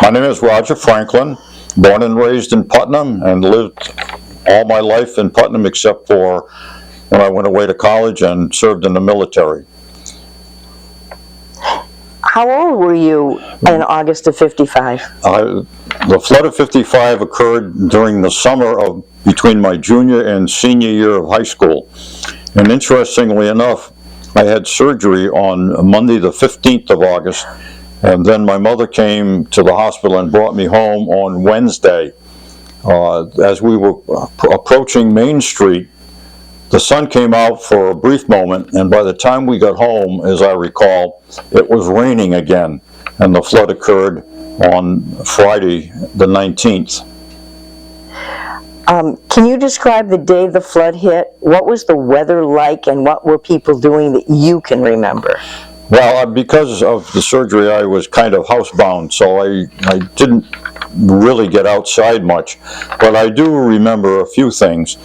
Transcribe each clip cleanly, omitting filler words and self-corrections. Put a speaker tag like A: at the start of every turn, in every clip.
A: My name is Roger Franklin, born and raised in Putnam, and lived all my life in Putnam except for when I went away to college and served in the military.
B: How old were you in August of '55?
A: The flood of '55 occurred during the summer of between my junior and senior year of high school. And interestingly enough, I had surgery on Monday the 15th of August, and then my mother came to the hospital and brought me home on Wednesday. As we were approaching Main Street, the sun came out for a brief moment, and by the time we got home, as I recall, it was raining again, and the flood occurred on Friday the 19th.
B: Can you describe the day the flood hit? What was the weather like, and what were people doing that you can remember?
A: Well, because of the surgery, I was kind of housebound, so I didn't really get outside much. But I do remember a few things.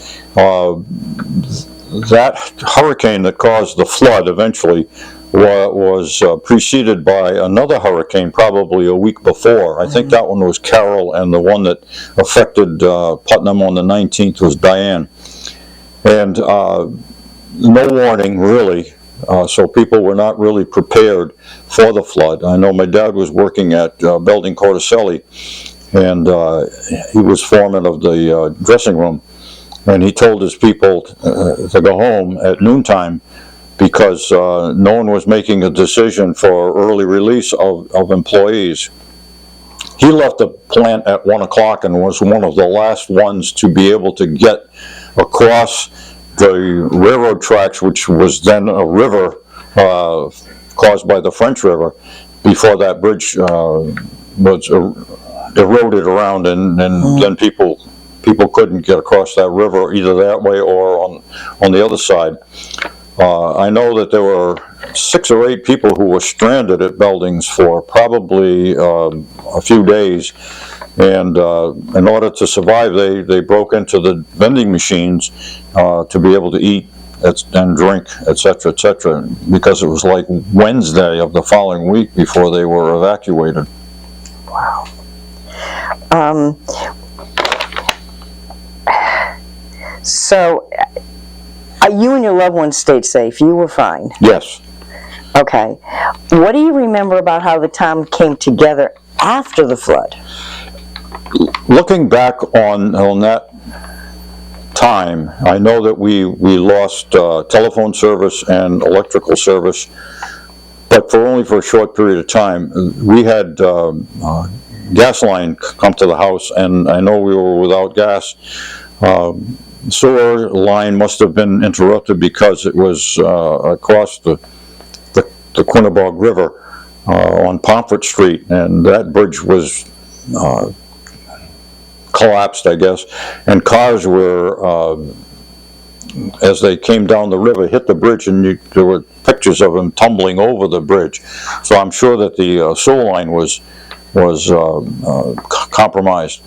A: That hurricane that caused the flood eventually was preceded by another hurricane probably a week before. I think that one was Carol, and the one that affected Putnam on the 19th was Diane. And no warning, really. So people were not really prepared for the flood. I know my dad was working at Belding Corticelli, and he was foreman of the dressing room, and he told his people to go home at noontime because no one was making a decision for early release of employees. He left the plant at 1 o'clock and was one of the last ones to be able to get across the railroad tracks, which was then a river caused by the French River, before that bridge was eroded around, and then people couldn't get across that river either that way or on the other side. I know that there were 6 or 8 people who were stranded at Belding's for probably a few days. And in order to survive, they broke into the vending machines to be able to eat and drink, etc., etc., because it was like Wednesday of the following week before they were evacuated.
B: Wow. So, you and your loved ones stayed safe. You were fine.
A: Yes.
B: Okay. What do you remember about how the town came together after the flood?
A: Looking back on that time, I know that we lost telephone service and electrical service, but only for a short period of time. We had gas line come to the house, and I know we were without gas. Sewer line must have been interrupted because it was across the Quinnebog River on Pomfret Street, and that bridge was collapsed, I guess, and cars were, as they came down the river, hit the bridge, and there were pictures of them tumbling over the bridge. So I'm sure that the sewer line was compromised.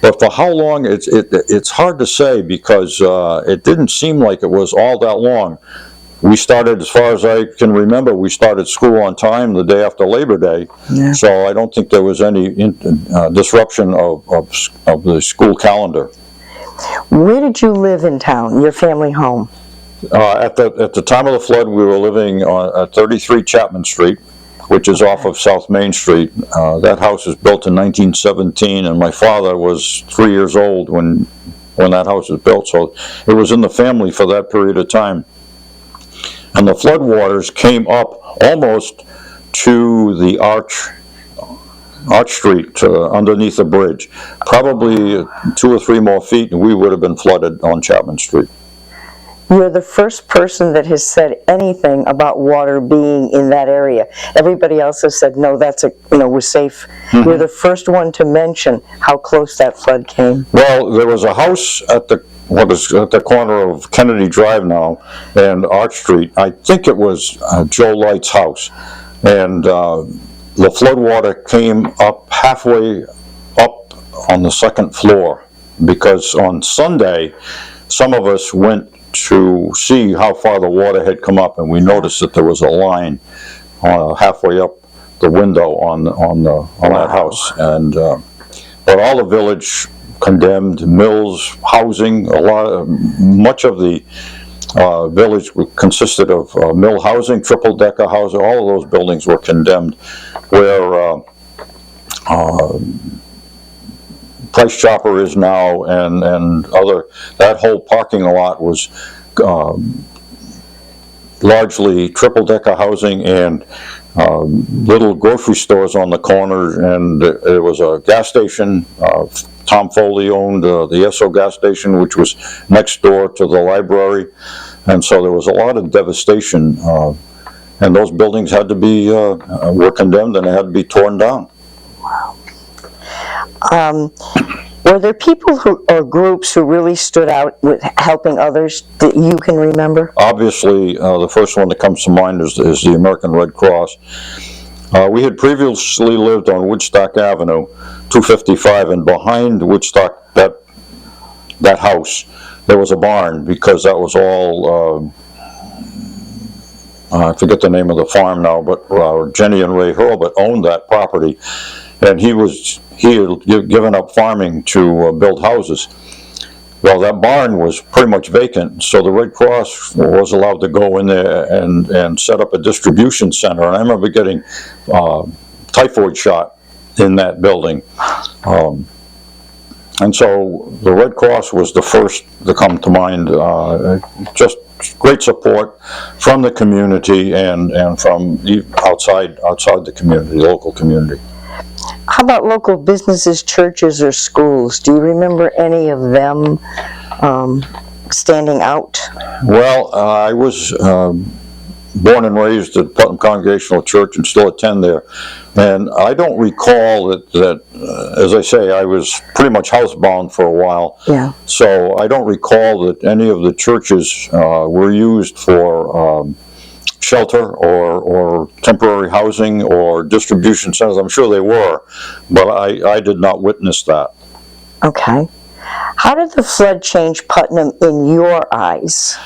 A: But for how long, it's hard to say, because it didn't seem like it was all that long. We started, as far as I can remember, we started school on time the day after Labor Day. Yeah. So I don't think there was any disruption of the school calendar.
B: Where did you live in town, your family home?
A: At the time of the flood, we were living at 33 Chapman Street, which is off of South Main Street. That house was built in 1917, and my father was 3 years old when that house was built, so it was in the family for that period of time. And the floodwaters came up almost to the Arch Street, underneath the bridge. Probably 2 or 3 more feet, and we would have been flooded on Chapman Street.
B: You're the first person that has said anything about water being in that area. Everybody else has said, no, we're safe. Mm-hmm. You're the first one to mention how close that flood came.
A: Well, there was a house at what is at the corner of Kennedy Drive now and Arch Street. I think it was Joe Light's house. And the flood water came up halfway up on the 2nd floor, because on Sunday, some of us went to see how far the water had come up, and we noticed that there was a line halfway up the window on that house. And but all the village condemned, mills, housing, much of the village consisted of mill housing, triple-decker housing. All of those buildings were condemned, where Price Chopper is now, and that whole parking lot was largely triple-decker housing and little grocery stores on the corner, and there was a gas station. Tom Foley owned the Esso gas station, which was next door to the library, and so there was a lot of devastation, and those buildings had to be were condemned, and they had to be torn down.
B: Were there people or groups who really stood out with helping others that you can remember?
A: Obviously, the first one that comes to mind is the American Red Cross. We had previously lived on Woodstock Avenue, 255, and behind Woodstock, that house, there was a barn, because that was all, I forget the name of the farm now, but Jeanne and Ray Hurlbut owned that property, and he had given up farming to build houses. Well, that barn was pretty much vacant, so the Red Cross was allowed to go in there and set up a distribution center. And I remember getting typhoid shot in that building. And so the Red Cross was the first to come to mind. Just great support from the community and from outside the community, local community.
B: How about local businesses, churches, or schools? Do you remember any of them standing out?
A: Well, I was born and raised at Putnam Congregational Church and still attend there. And I don't recall that as I say, I was pretty much housebound for a while.
B: Yeah.
A: So I don't recall that any of the churches were used for shelter or temporary housing or distribution centers. I'm sure they were, but I did not witness that.
B: Okay. How did the flood change Putnam in your eyes?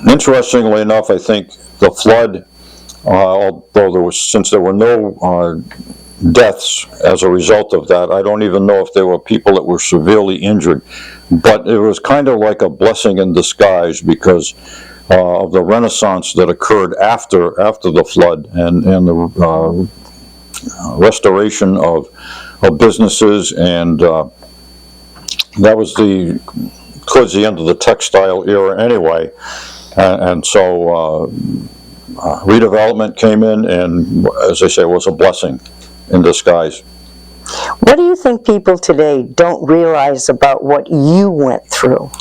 A: Interestingly enough, I think the flood, although since there were no deaths as a result of that, I don't even know if there were people that were severely injured, but it was kind of like a blessing in disguise, because of the renaissance that occurred after the flood, and the restoration of businesses, and that was towards the end of the textile era anyway, and so redevelopment came in, and as I say, it was a blessing in disguise.
B: What do you think people today don't realize about what you went through?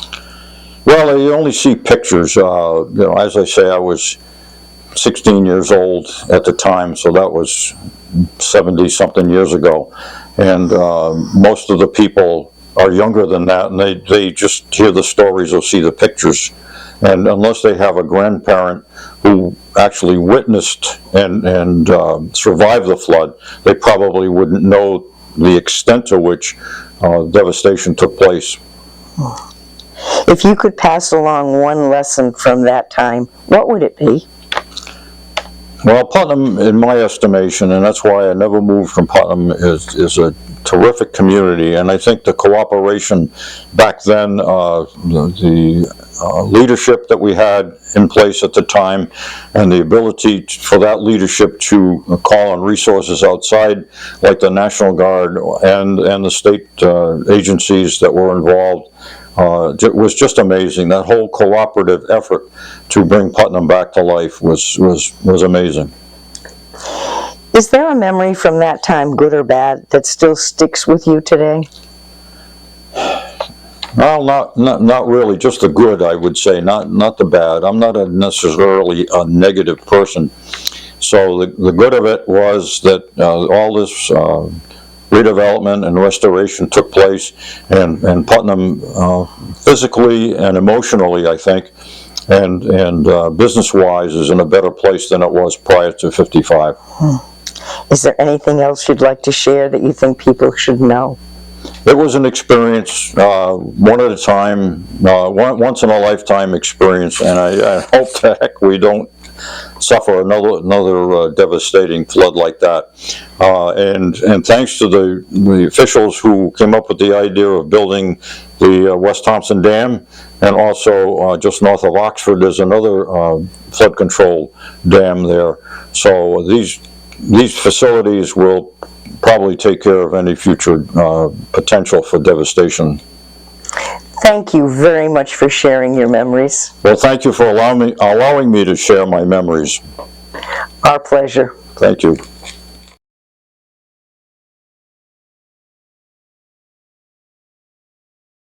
A: Well, you only see pictures. As I say, I was 16 years old at the time, so that was 70-something years ago. And most of the people are younger than that, and they just hear the stories or see the pictures. And unless they have a grandparent who actually witnessed and survived the flood, they probably wouldn't know the extent to which devastation took place.
B: If you could pass along one lesson from that time, what would it be?
A: Well, Putnam, in my estimation, and that's why I never moved from Putnam, is a terrific community, and I think the cooperation back then, the leadership that we had in place at the time, and the ability for that leadership to call on resources outside, like the National Guard and the state agencies that were involved, was just amazing. That whole cooperative effort to bring Putnam back to life was amazing.
B: Is there a memory from that time, good or bad, that still sticks with you today?
A: Well, not really. Just the good, I would say, not the bad. I'm not necessarily a negative person. So the good of it was that all this redevelopment and restoration took place, and Putnam, physically and emotionally, I think, and business-wise, is in a better place than it was prior to '55.
B: Is there anything else you'd like to share that you think people should know?
A: It was an experience, one at a time, once in a lifetime experience, and I hope the heck we don't suffer another devastating flood like that. And thanks to the officials who came up with the idea of building the West Thompson Dam, and also just north of Oxford, there's another flood control dam there. So these facilities will probably take care of any future potential for devastation.
B: Thank you very much for sharing your memories.
A: Well, thank you for allowing me to share my memories.
B: Our pleasure.
A: Thank you.